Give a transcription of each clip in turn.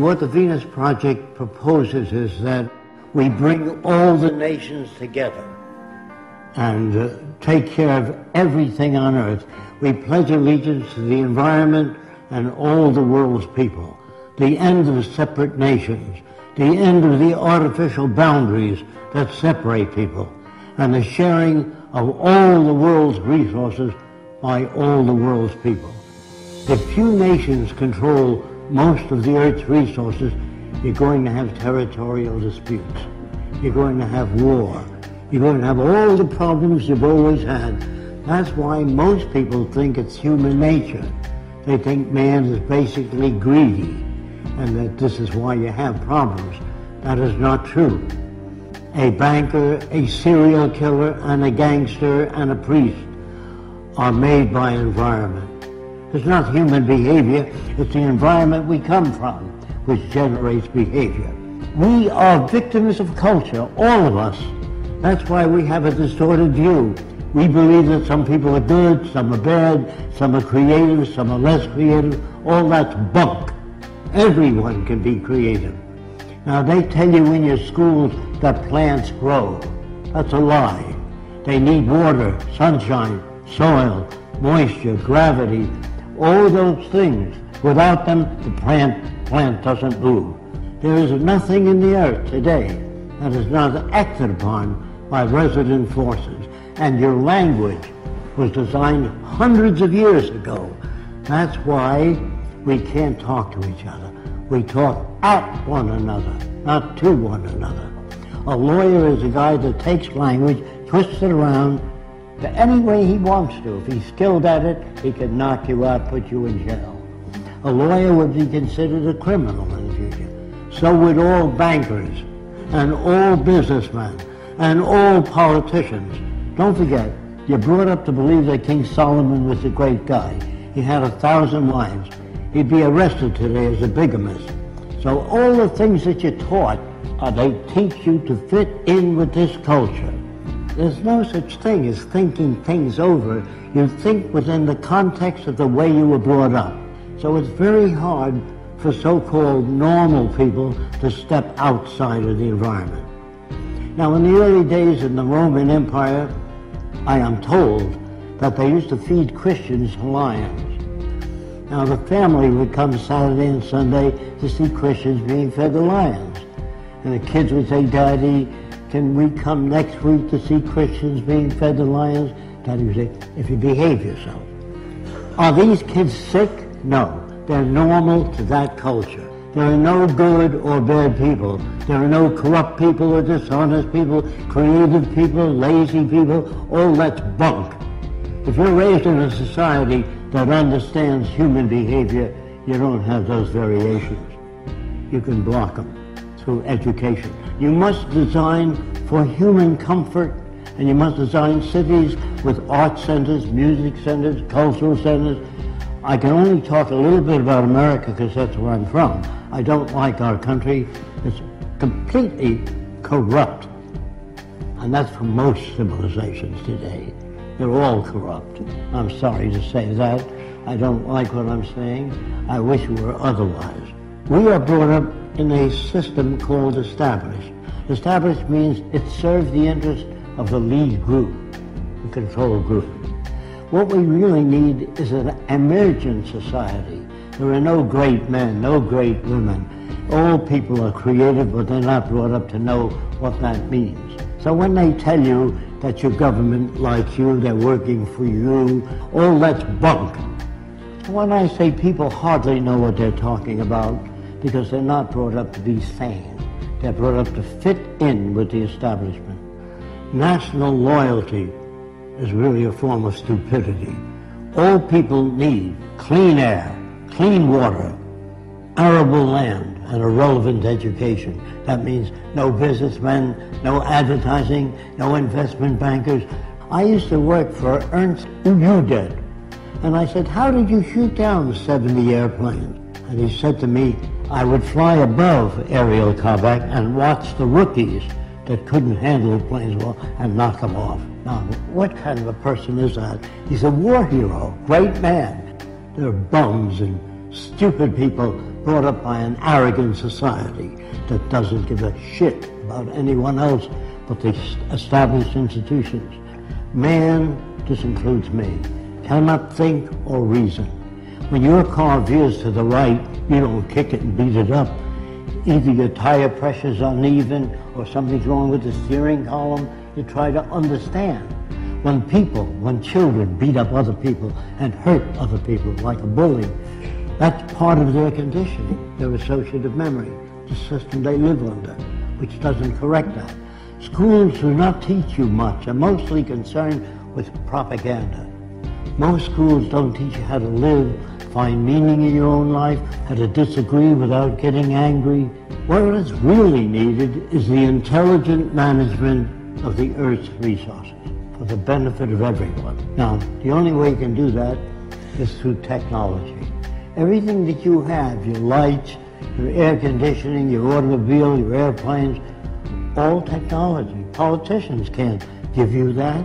What the Venus Project proposes is that we bring all the nations together and take care of everything on earth. We pledge allegiance to the environment and all the world's people. The end of separate nations, the end of the artificial boundaries that separate people, and the sharing of all the world's resources by all the world's people. If few nations control most of the Earth's resources, you're going to have territorial disputes. You're going to have war. You're going to have all the problems you've always had. That's why most people think it's human nature. They think man is basically greedy, and that this is why you have problems. That is not true. A banker, a serial killer, and a gangster, and a priest are made by environment. It's not human behavior, it's the environment we come from which generates behavior. We are victims of culture, all of us. That's why we have a distorted view. We believe that some people are good, some are bad, some are creative, some are less creative. All that's bunk. Everyone can be creative. Now they tell you in your schools that plants grow. That's a lie. They need water, sunshine, soil, moisture, gravity, all those things. Without them, the plant doesn't move. There is nothing in the earth today that is not acted upon by resident forces. And your language was designed hundreds of years ago. That's why we can't talk to each other. We talk at one another, not to one another. A lawyer is a guy that takes language, twists it around to any way he wants to. If he's skilled at it, he can knock you out, put you in jail. A lawyer would be considered a criminal in the future. So would all bankers, and all businessmen, and all politicians. Don't forget, you're brought up to believe that King Solomon was a great guy. He had 1,000 wives. He'd be arrested today as a bigamist. So all the things that you're taught, they teach you to fit in with this culture. There's no such thing as thinking things over. You think within the context of the way you were brought up. So it's very hard for so-called normal people to step outside of the environment. Now, in the early days in the Roman Empire, I am told that they used to feed Christians lions. Now, the family would come Saturday and Sunday to see Christians being fed to lions. And the kids would say, "Daddy, can we come next week to see Christians being fed to lions?" Daddy would say, "If you behave yourself." Are these kids sick? No. They're normal to that culture. There are no good or bad people. There are no corrupt people or dishonest people, creative people, lazy people. All that's bunk. If you're raised in a society that understands human behavior, you don't have those variations. You can block them through education. You must design for human comfort, and you must design cities with art centers, music centers, cultural centers. I can only talk a little bit about America because that's where I'm from. I don't like our country. It's completely corrupt. And that's for most civilizations today. They're all corrupt. I'm sorry to say that. I don't like what I'm saying. I wish it were otherwise. We are brought up in a system called established. Established means it serves the interest of the lead group, the control group. What we really need is an emergent society. There are no great men, no great women. All people are creative, but they're not brought up to know what that means. So when they tell you that your government likes you, they're working for you, all that's bunk. When I say people hardly know what they're talking about because they're not brought up to be sane. They're brought up to fit in with the establishment. National loyalty is really a form of stupidity. All people need clean air, clean water, arable land, and a relevant education. That means no businessmen, no advertising, no investment bankers. I used to work for Ernst Udet, and I said, "How did you shoot down 70 airplanes?" And he said to me, "I would fly above aerial combat and watch the rookies that couldn't handle the planes well and knock them off." Now, what kind of a person is that? He's a war hero, great man. There are bums and stupid people brought up by an arrogant society that doesn't give a shit about anyone else but the established institutions. Man, this includes me, cannot think or reason. When your car veers to the right, you don't kick it and beat it up. Either your tire pressure's uneven or something's wrong with the steering column. You try to understand. When children beat up other people and hurt other people like a bully, that's part of their conditioning, their associative memory, the system they live under, which doesn't correct that. Schools do not teach you much. They're mostly concerned with propaganda. Most schools don't teach you how to live, find meaning in your own life, how to disagree without getting angry. What is really needed is the intelligent management of the Earth's resources for the benefit of everyone. Now, the only way you can do that is through technology. Everything that you have, your lights, your air conditioning, your automobile, your airplanes, all technology. Politicians can't give you that.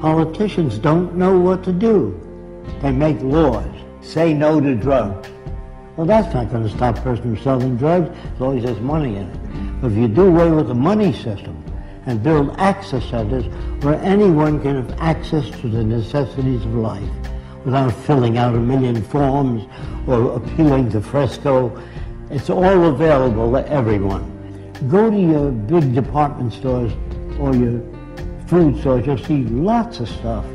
Politicians don't know what to do. They make laws. Say no to drugs. Well, that's not going to stop a person from selling drugs as long as there's money in it. But if you do away with the money system and build access centers where anyone can have access to the necessities of life without filling out 1 million forms or appealing to Fresco, it's all available to everyone. Go to your big department stores or your food stores, you'll see lots of stuff.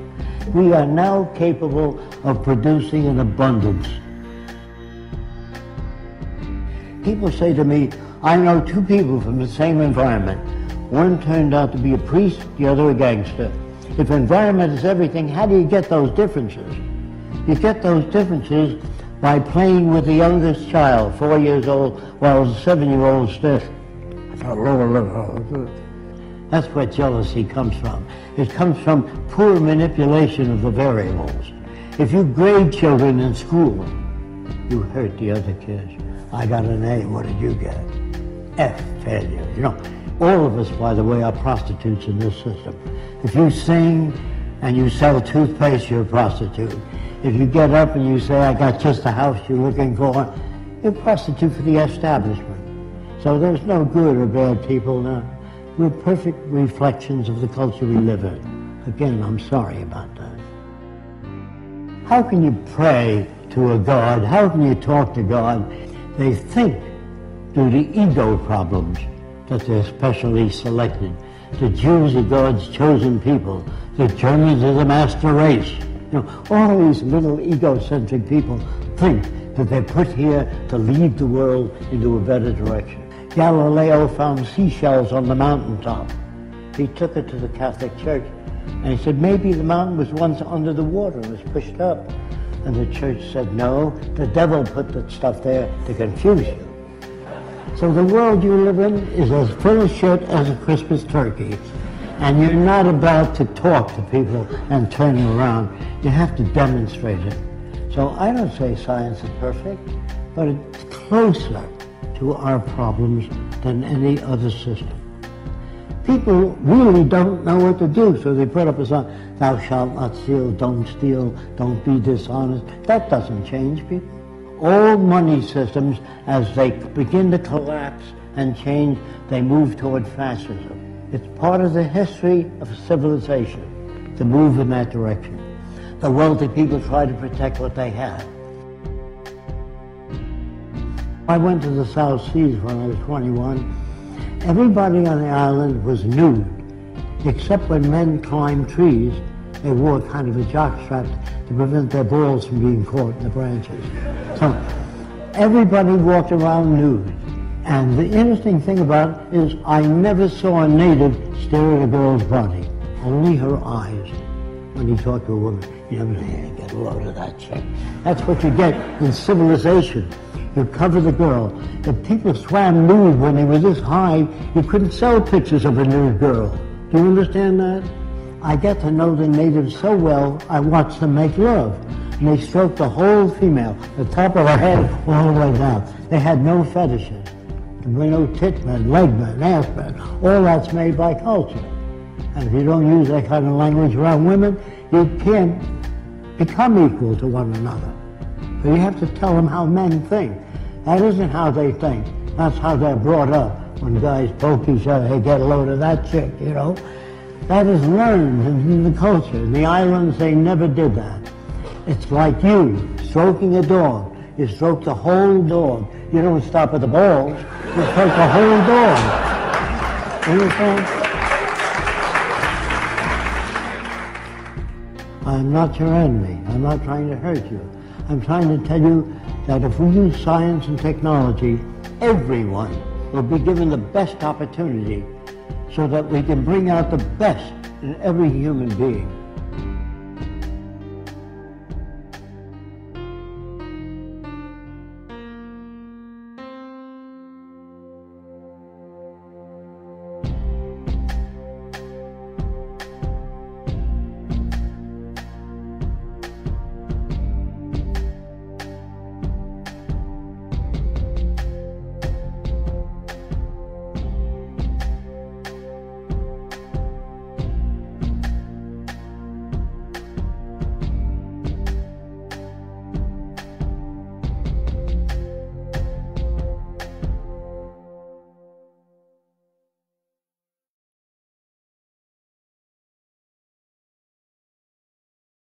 We are now capable of producing in abundance. People say to me, I know two people from the same environment. One turned out to be a priest, the other a gangster. If environment is everything, how do you get those differences? You get those differences by playing with the youngest child, 4 years old, while the 7-year-old says, that's where jealousy comes from. It comes from poor manipulation of the variables. If you grade children in school, you hurt the other kids. I got an A, what did you get? F, failure. You know, all of us, by the way, are prostitutes in this system. If you sing and you sell toothpaste, you're a prostitute. If you get up and you say, I got just the house you're looking for, you're a prostitute for the establishment. So there's no good or bad people now. We're perfect reflections of the culture we live in. Again, I'm sorry about that. How can you pray to a God? How can you talk to God? They think, due to ego problems, that they're specially selected. The Jews are God's chosen people. The Germans are the master race. You know, all these little egocentric people think that they're put here to lead the world into a better direction. Galileo found seashells on the mountaintop. He took it to the Catholic Church, and he said, maybe the mountain was once under the water and was pushed up. And the church said, no, the devil put that stuff there to confuse you. So the world you live in is as full of shit as a Christmas turkey. And you're not about to talk to people and turn them around. You have to demonstrate it. So I don't say science is perfect, but it's closer to our problems than any other system. People really don't know what to do, so they put up a sign, thou shalt not steal, don't be dishonest. That doesn't change people. All money systems, as they begin to collapse and change, they move toward fascism. It's part of the history of civilization to move in that direction. The wealthy people try to protect what they have. I went to the South Seas when I was 21. Everybody on the island was nude, except when men climbed trees. They wore kind of a jockstrap to prevent their balls from being caught in the branches. So everybody walked around nude. And the interesting thing about it is I never saw a native stare at a girl's body, only her eyes. When you talk to a woman, you never say, hey, get a load of that chick. That's what you get in civilization. You cover the girl. If people swam nude when they were this high, you couldn't sell pictures of a nude girl. Do you understand that? I get to know the natives so well, I watch them make love. And they stroke the whole female, the top of her head all the way down. They had no fetishes. There were no tit men, leg men, ass men. All that's made by culture. And if you don't use that kind of language around women, you can't become equal to one another. So you have to tell them how men think. That isn't how they think. That's how they're brought up. When guys poke each other, hey, get a load of that chick, you know. That is learned in the culture. In the islands, they never did that. It's like you stroking a dog. You stroke the whole dog. You don't stop at the balls. You stroke the whole dog. Understand? I'm not your enemy. I'm not trying to hurt you. I'm trying to tell you that if we use science and technology, everyone will be given the best opportunity so that we can bring out the best in every human being.